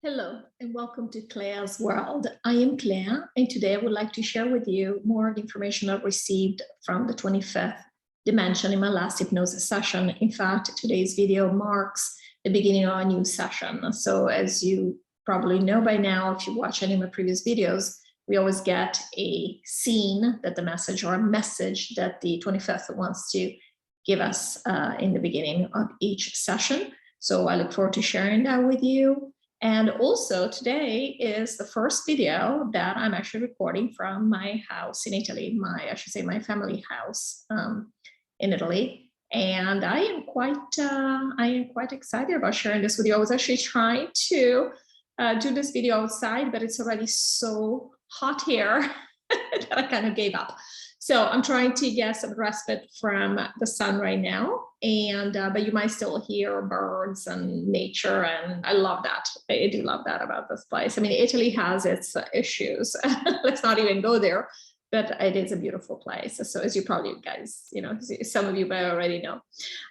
Hello and welcome to CLEA'S World. I am Clea and today I would like to share with you more of the information I've received from the 25th dimension in my last hypnosis session. In fact, today's video marks the beginning of a new session. So as you probably know by now, if you watch any of my previous videos, we always get a scene that the message or a message that the 25th wants to give us in the beginning of each session. So I look forward to sharing that with you. And also today is the first video that I'm actually recording from my house in Italy, I should say my family house in Italy. And I am quite excited about sharing this with you. I was actually trying to do this video outside, but it's already so hot here that I kind of gave up. So I'm trying to get some respite from the sun right now, and but you might still hear birds and nature, and I love that. I do love that about this place. I mean, Italy has its issues. Let's not even go there, but it is a beautiful place. So as you probably guys, some of you may already know.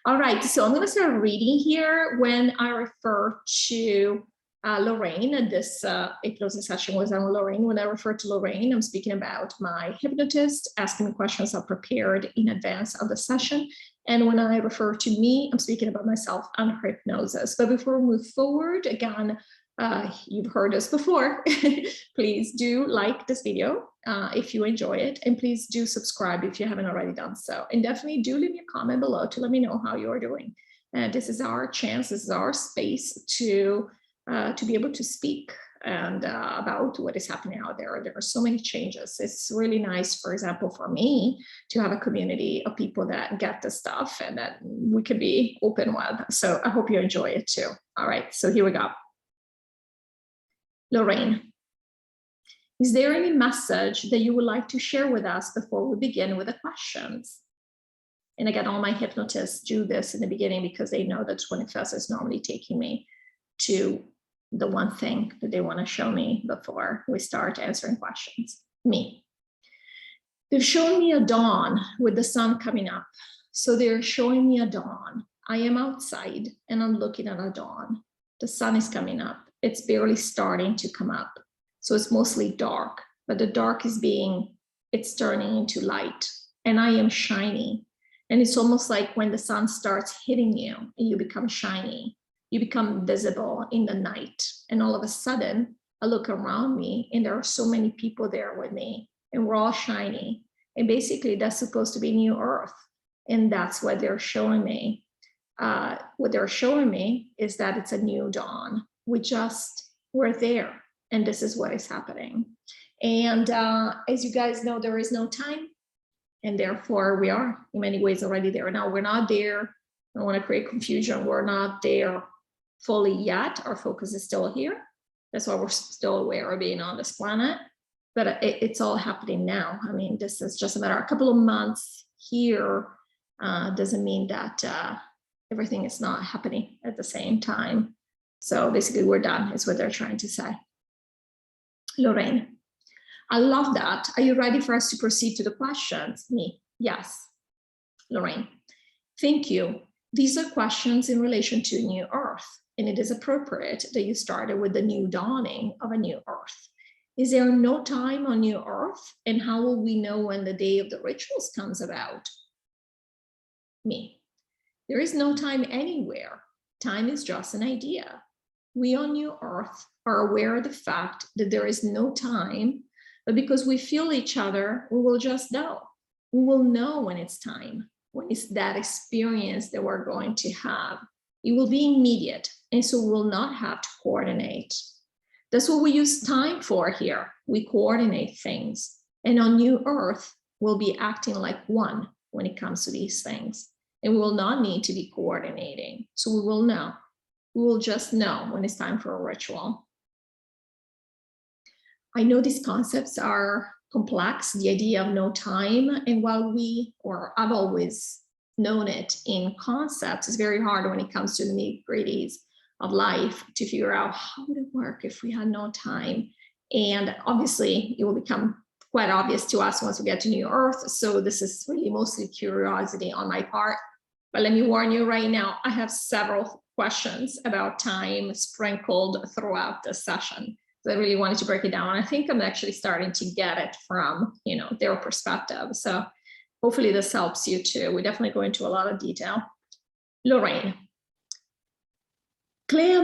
All right, so I'm going to start reading here. When I refer to Lorraine, this hypnosis session was on Lorraine. When I refer to Lorraine, I'm speaking about my hypnotist asking me questions I prepared in advance of the session. And when I refer to me, I'm speaking about myself and hypnosis. But before we move forward, again, you've heard us before. Please do like this video if you enjoy it, and please do subscribe if you haven't already done so. And definitely do leave me a comment below to let me know how you are doing. This is our chance, this is our space to be able to speak and about what is happening out there. There are so many changes. It's really nice, for example, for me to have a community of people that get the stuff and that we can be open with. So I hope you enjoy it too. All right, so here we go. Lorraine, is there any message that you would like to share with us before we begin with the questions? And again, all my hypnotists do this in the beginning because they know that 21st is normally taking me to the one thing that they want to show me before we start answering questions. Me. They've shown me a dawn with the sun coming up. So they're showing me a dawn. I am outside and I'm looking at a dawn. The sun is coming up. It's barely starting to come up. So it's mostly dark, but the dark is it's turning into light, and I am shiny. And it's almost like when the sun starts hitting you and you become shiny. You become visible in the night. And all of a sudden, I look around me and there are so many people there with me and we're all shiny. And basically that's supposed to be new earth. And that's what they're showing me. What they're showing me is that it's a new dawn. We're there and this is what is happening. And as you guys know, there is no time. And therefore we are in many ways already there. Now we're not there. I don't want to create confusion. We're not there fully yet. Our focus is still here. That's why we're still aware of being on this planet, but it's all happening now. I mean, this is just a matter of a couple of months here. Doesn't mean that everything is not happening at the same time. So basically we're done is what they're trying to say. Lorraine, I love that. Are you ready for us to proceed to the questions? Me, yes. Lorraine, thank you. These are questions in relation to new earth, and it is appropriate that you started with the new dawning of a new earth. Is there no time on new earth, and how will we know when the day of the rituals comes about? Me, there is no time anywhere. Time is just an idea. We on new earth are aware of the fact that there is no time, but because we feel each other, we will just know. We will know when it's time. When it's that experience that we're going to have, it will be immediate, and so we will not have to coordinate. That's what we use time for here. We coordinate things, and on new earth, we'll be acting like one when it comes to these things, and we will not need to be coordinating. So we will know. We will just know when it's time for a ritual. I know these concepts are complex, the idea of no time, and while I've always known it in concepts, it's very hard when it comes to the nitty-gritties of life to figure out how would it work if we had no time. And obviously it will become quite obvious to us once we get to new earth. So this is really mostly curiosity on my part, but let me warn you right now, I have several questions about time sprinkled throughout the session. So I really wanted to break it down. I think I'm actually starting to get it from, their perspective. So hopefully this helps you too. We definitely go into a lot of detail. Lorraine. Claire,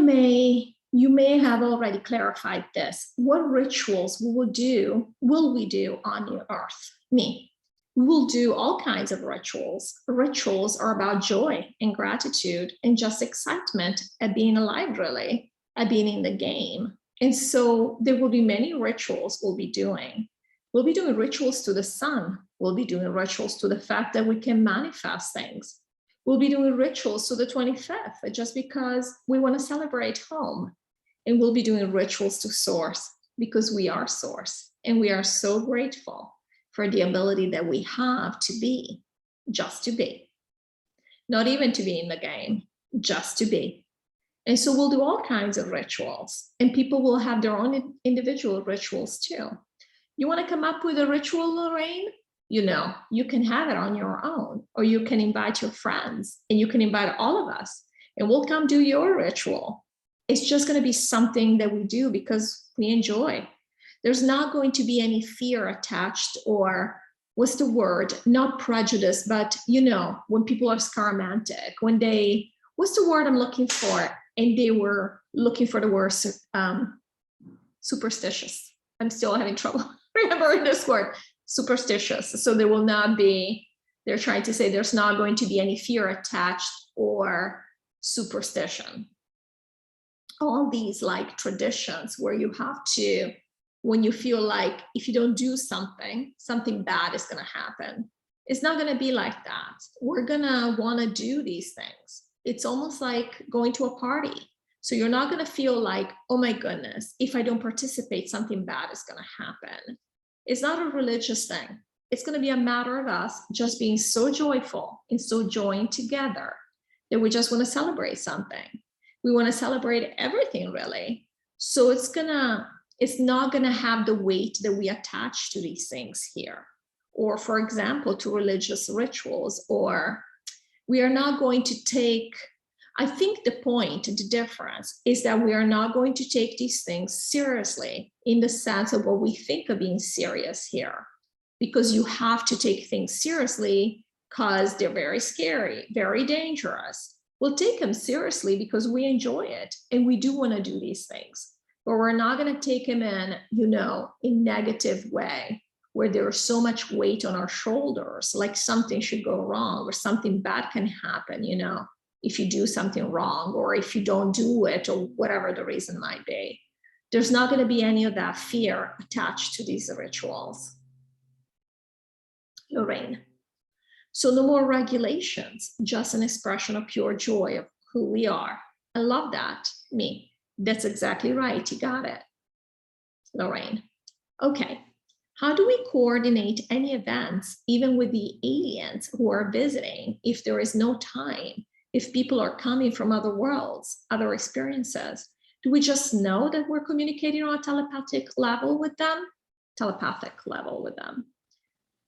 you may have already clarified this. What rituals will we do on your earth? Me. We will do all kinds of rituals. Rituals are about joy and gratitude and just excitement at being alive, really, at being in the game. And so there will be many rituals we'll be doing. We'll be doing rituals to the sun. We'll be doing rituals to the fact that we can manifest things. We'll be doing rituals to the 25th, just because we want to celebrate home. And we'll be doing rituals to Source, because we are Source. And we are so grateful for the ability that we have to be, just to be. Not even to be in the game, just to be. And so we'll do all kinds of rituals, and people will have their own individual rituals too. You want to come up with a ritual, Lorraine? You can have it on your own, or you can invite your friends, and you can invite all of us, and we'll come do your ritual. It's just going to be something that we do because we enjoy. There's not going to be any fear attached, or what's the word? Not prejudice, but when people are scaramantic, when what's the word I'm looking for? And they were looking for the word superstitious. I'm still having trouble remembering this word, superstitious. So there will not be, they're trying to say there's not going to be any fear attached or superstition. All these like traditions where you have to, when you feel like if you don't do something bad is going to happen. It's not going to be like that. We're going to want to do these things. It's almost like going to a party. So you're not going to feel like, oh my goodness, if I don't participate, something bad is going to happen. It's not a religious thing. It's going to be a matter of us just being so joyful and so joined together that we just want to celebrate something. We want to celebrate everything, really. So it's not going to have the weight that we attach to these things here. Or, for example, to religious rituals, or we are not going to take, I think the difference is that we are not going to take these things seriously in the sense of what we think of being serious here, because you have to take things seriously because they're very scary, very dangerous. We'll take them seriously because we enjoy it and we do want to do these things, but we're not going to take them in, in negative way, where there's so much weight on our shoulders, like something should go wrong or something bad can happen, if you do something wrong, or if you don't do it, or whatever the reason might be. There's not going to be any of that fear attached to these rituals. Lorraine. So no more regulations, just an expression of pure joy of who we are. I love that, me. That's exactly right, you got it. Lorraine. Okay. How do we coordinate any events, even with the aliens who are visiting, if there is no time, if people are coming from other worlds, other experiences? Do we just know that we're communicating on a telepathic level with them?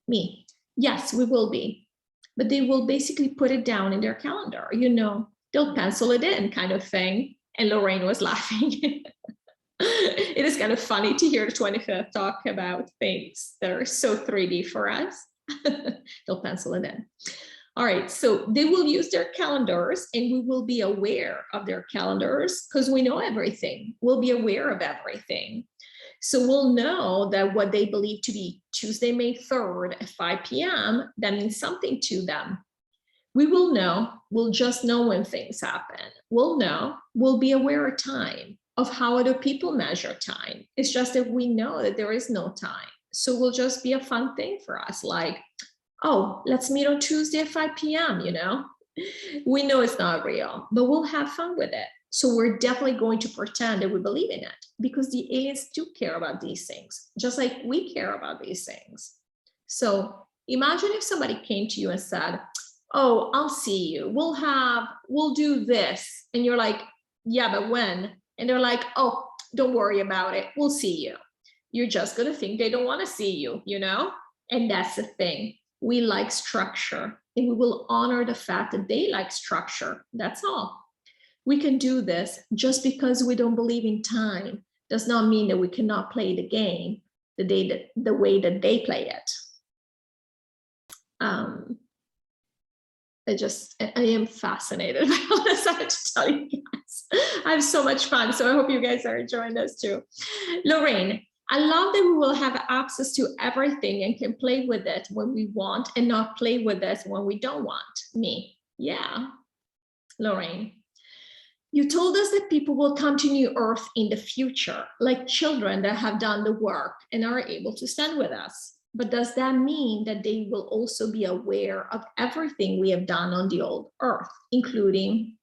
Me. Yes, we will be. But they will basically put it down in their calendar. They'll pencil it in kind of thing. And Lorraine was laughing. It is kind of funny to hear the 25th talk about things that are so 3D for us. They'll pencil it in. All right, so they will use their calendars, and we will be aware of their calendars because we know everything. We'll be aware of everything. So we'll know that what they believe to be Tuesday, May 3rd at 5 p.m., that means something to them. We will know, we'll just know when things happen. We'll know, we'll be aware of time, of how other people measure time. It's just that we know that there is no time. So will just be a fun thing for us, like, oh, let's meet on Tuesday at 5 p.m., We know it's not real, but we'll have fun with it. So we're definitely going to pretend that we believe in it, because the aliens do care about these things, just like we care about these things. So imagine if somebody came to you and said, oh, I'll see you. We'll do this. And you're like, yeah, but when? And they're like, oh, don't worry about it. We'll see you. You're just going to think they don't want to see you, And that's the thing. We like structure, and we will honor the fact that they like structure. That's all. We can do this. Just because we don't believe in time does not mean that we cannot play the game the way that they play it. I am fascinated by all this, I have to tell you guys. I have so much fun, so I hope you guys are enjoying this too. Lorraine, I love that we will have access to everything and can play with it when we want and not play with it when we don't want. Me, yeah. Lorraine, you told us that people will come to New Earth in the future, like children that have done the work and are able to stand with us. But does that mean that they will also be aware of everything we have done on the old Earth, including,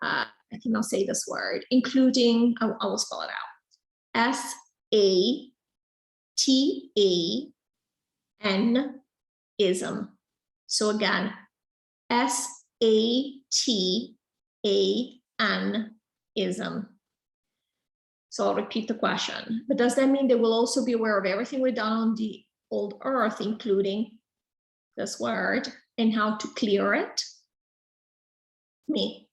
I cannot say this word, including, I will spell it out, SATAN-ism. So again, SATAN-ism. So I'll repeat the question. But does that mean they will also be aware of everything we've done on the old Earth, including this word, and how to clear it? Me.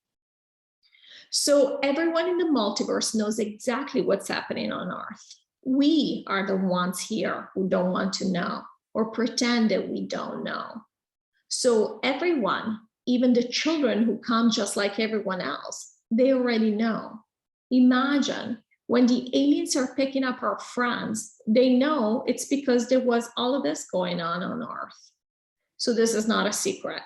So everyone in the multiverse knows exactly what's happening on Earth. We are the ones here who don't want to know or pretend that we don't know. So everyone, even the children who come just like everyone else, they already know. Imagine when the aliens are picking up our friends, they know it's because there was all of this going on Earth. So this is not a secret.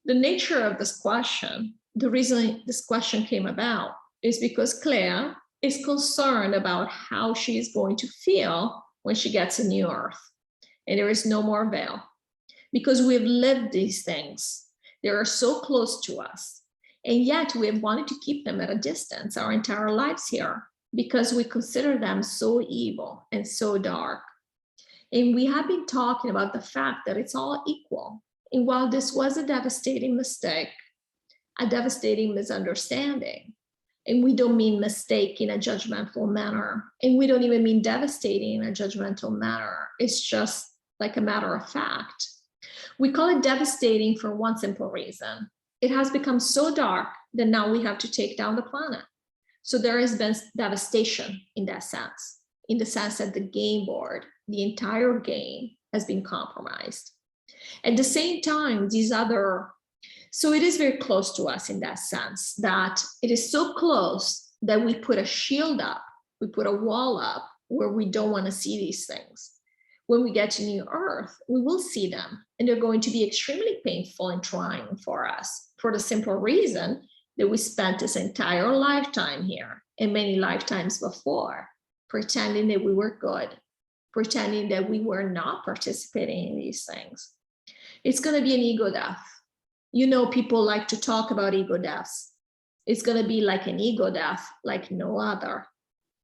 The nature of this question, the reason this question came about is because Claire is concerned about how she is going to feel when she gets a new Earth. And there is no more veil. Because we've lived these things. They are so close to us. And yet we have wanted to keep them at a distance our entire lives here, because we consider them so evil and so dark. And we have been talking about the fact that it's all equal. And while this was a devastating mistake, a devastating misunderstanding, and we don't mean mistake in a judgmental manner, and we don't even mean devastating in a judgmental manner, it's just like a matter of fact. We call it devastating for one simple reason. It has become so dark that now we have to take down the planet. So there has been devastation in that sense, in the sense that the game board, the entire game, has been compromised. At the same time, so it is very close to us in that sense, that it is so close that we put a shield up, we put a wall up where we don't want to see these things. When we get to New Earth, we will see them, and they're going to be extremely painful and trying for us, for the simple reason that we spent this entire lifetime here and many lifetimes before pretending that we were good, pretending that we were not participating in these things. It's going to be an ego death. You know, people like to talk about ego deaths. It's going to be like an ego death like no other,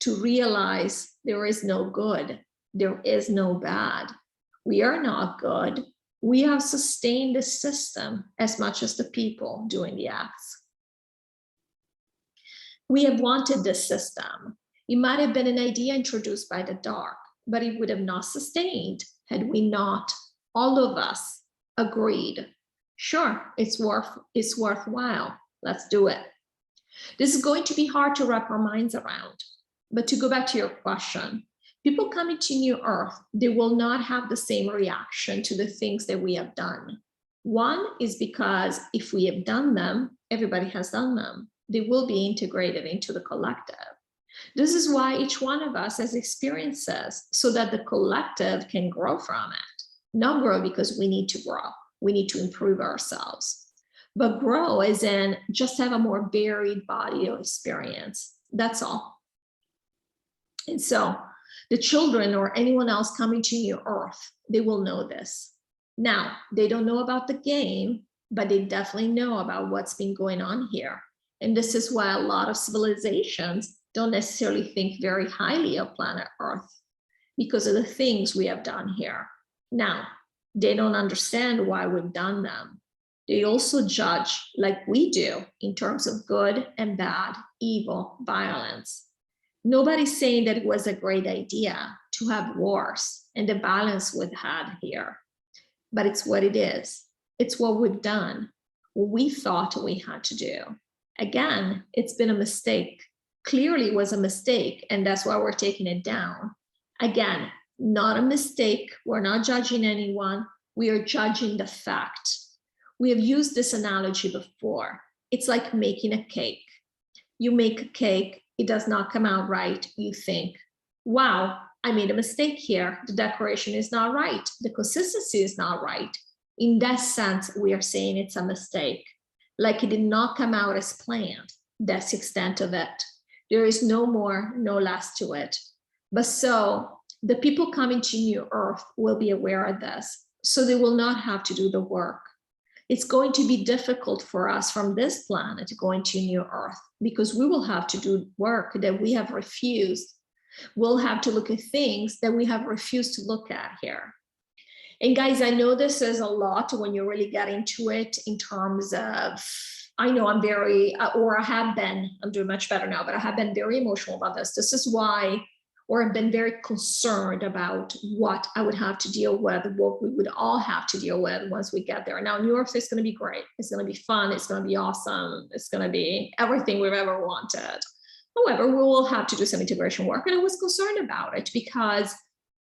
to realize there is no good, there is no bad. We are not good. We have sustained the system as much as the people doing the acts. We have wanted this system. It might have been an idea introduced by the dark, but it would have not sustained had we not, all of us, agreed. Sure, it's worthwhile. Let's do it. This is going to be hard to wrap our minds around. But to go back to your question, people coming to New Earth, they will not have the same reaction to the things that we have done. One is because if we have done them, everybody has done them. They will be integrated into the collective. This is why each one of us has experiences so that the collective can grow from it. Not grow because we need to grow. We need to improve ourselves. But grow as in just have a more varied body of experience. That's all. And so the children or anyone else coming to New Earth, they will know this. Now, they don't know about the game, but they definitely know about what's been going on here. And this is why a lot of civilizations don't necessarily think very highly of planet Earth because of the things we have done here. Now, they don't understand why we've done them. They also judge like we do in terms of good and bad, evil, violence. Nobody's saying that it was a great idea to have wars and the violence we've had here, but it's what it is. It's what we've done, what we thought we had to do. Again, it's been a mistake. Clearly it was a mistake, and that's why we're taking it down. Again, not a mistake. We're not judging anyone. We are judging the fact. We have used this analogy before. It's like making a cake. You make a cake, it does not come out right. You think, wow, I made a mistake here. The decoration is not right. The consistency is not right. In that sense, we are saying it's a mistake. Like it did not come out as planned. That's the extent of it. There is no more, no less to it. But so the people coming to New Earth will be aware of this. So they will not have to do the work. It's going to be difficult for us from this planet going to New Earth because we will have to do work that we have refused. We'll have to look at things that we have refused to look at here. And guys, I know this is a lot when you really get into it in terms of, I know I'm very, or I have been, I'm doing much better now, but I have been very emotional about this. This is why, or I've been very concerned about what I would have to deal with, what we would all have to deal with once we get there. Now, New York is going to be great. It's going to be fun. It's going to be awesome. It's going to be everything we've ever wanted. However, we will have to do some integration work. And I was concerned about it because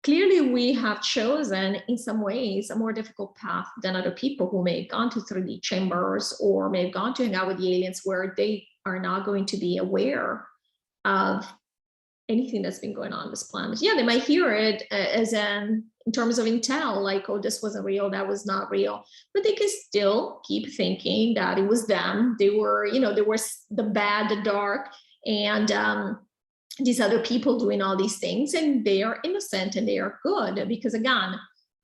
clearly we have chosen in some ways a more difficult path than other people who may have gone to 3D chambers or may have gone to hang out with the aliens where they are not going to be aware of anything that's been going on this planet. Yeah, they might hear it as in terms of intel, like, oh, this wasn't real, that was not real. But they can still keep thinking that it was them. They were, you know, there was the bad, the dark, and these other people doing all these things, and they are innocent and they are good because, again,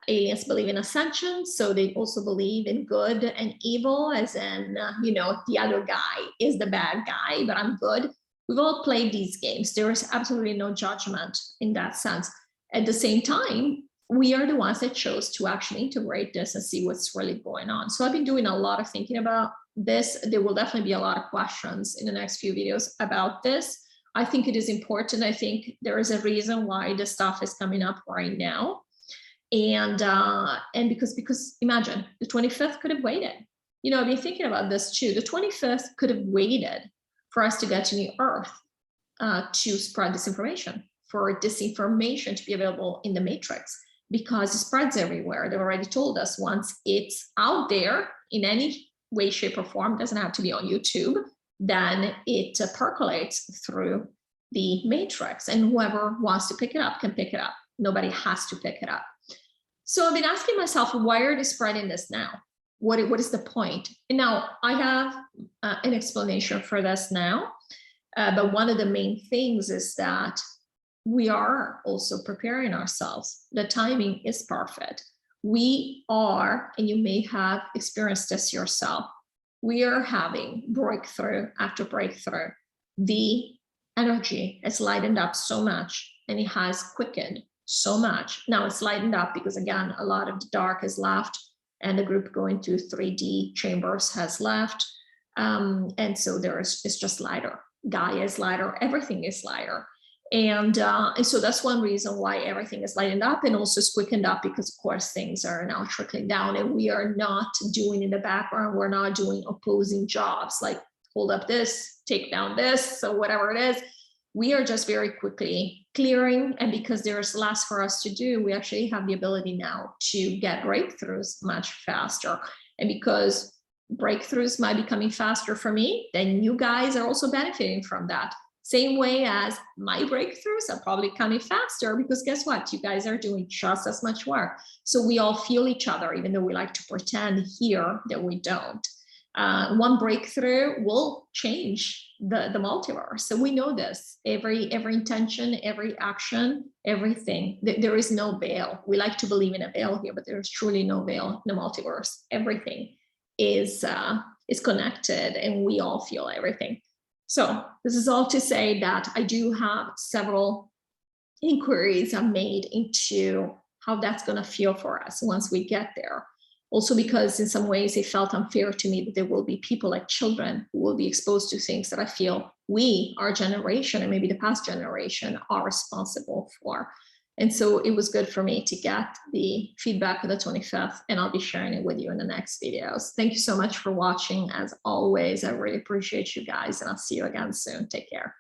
aliens believe in ascension, so they also believe in good and evil, as in, you know, the other guy is the bad guy, but I'm good. We've all played these games. There is absolutely no judgment in that sense. At the same time, we are the ones that chose to actually integrate this and see what's really going on. So I've been doing a lot of thinking about this. There will definitely be a lot of questions in the next few videos about this. I think it is important. I think there is a reason why this stuff is coming up right now. And because imagine the 25th could have waited. You know, I've been thinking about this too. The 25th could have waited for us to get to New Earth to spread this information, for disinformation to be available in the matrix, because it spreads everywhere. They've already told us once it's out there in any way, shape, or form, doesn't have to be on YouTube, then it percolates through the matrix, and whoever wants to pick it up can pick it up. Nobody has to pick it up. So I've been asking myself, why are they spreading this now? What is the point? And now I have an explanation for this now, but one of the main things is that we are also preparing ourselves. The timing is perfect. We are, and you may have experienced this yourself, we are having breakthrough after breakthrough. The energy has lightened up so much, and it has quickened so much. Now it's lightened up because, again, a lot of the dark has left, and the group going to 3D chambers has left. And so it's just lighter. Gaia is lighter, everything is lighter. And so that's one reason why everything is lightened up, and also is quickened up because, of course, things are now trickling down, and we are not doing in the background, we're not doing opposing jobs like hold up this, take down this, so whatever it is. We are just very quickly clearing, and because there's less for us to do, we actually have the ability now to get breakthroughs much faster. And because breakthroughs might be coming faster for me, then you guys are also benefiting from that. Same way as my breakthroughs are probably coming faster, because guess what? You guys are doing just as much work. So we all feel each other, even though we like to pretend here that we don't. One breakthrough will change the multiverse. So we know this. Every intention, every action, everything. There is no veil. We like to believe in a veil here, but there is truly no veil in the multiverse. Everything is connected, and we all feel everything. So this is all to say that I do have several inquiries I've made into how that's going to feel for us once we get there. Also because in some ways it felt unfair to me that there will be people like children who will be exposed to things that I feel we, our generation, and maybe the past generation, are responsible for. And so it was good for me to get the feedback on the 25th, and I'll be sharing it with you in the next videos. Thank you so much for watching. As always, I really appreciate you guys, and I'll see you again soon. Take care.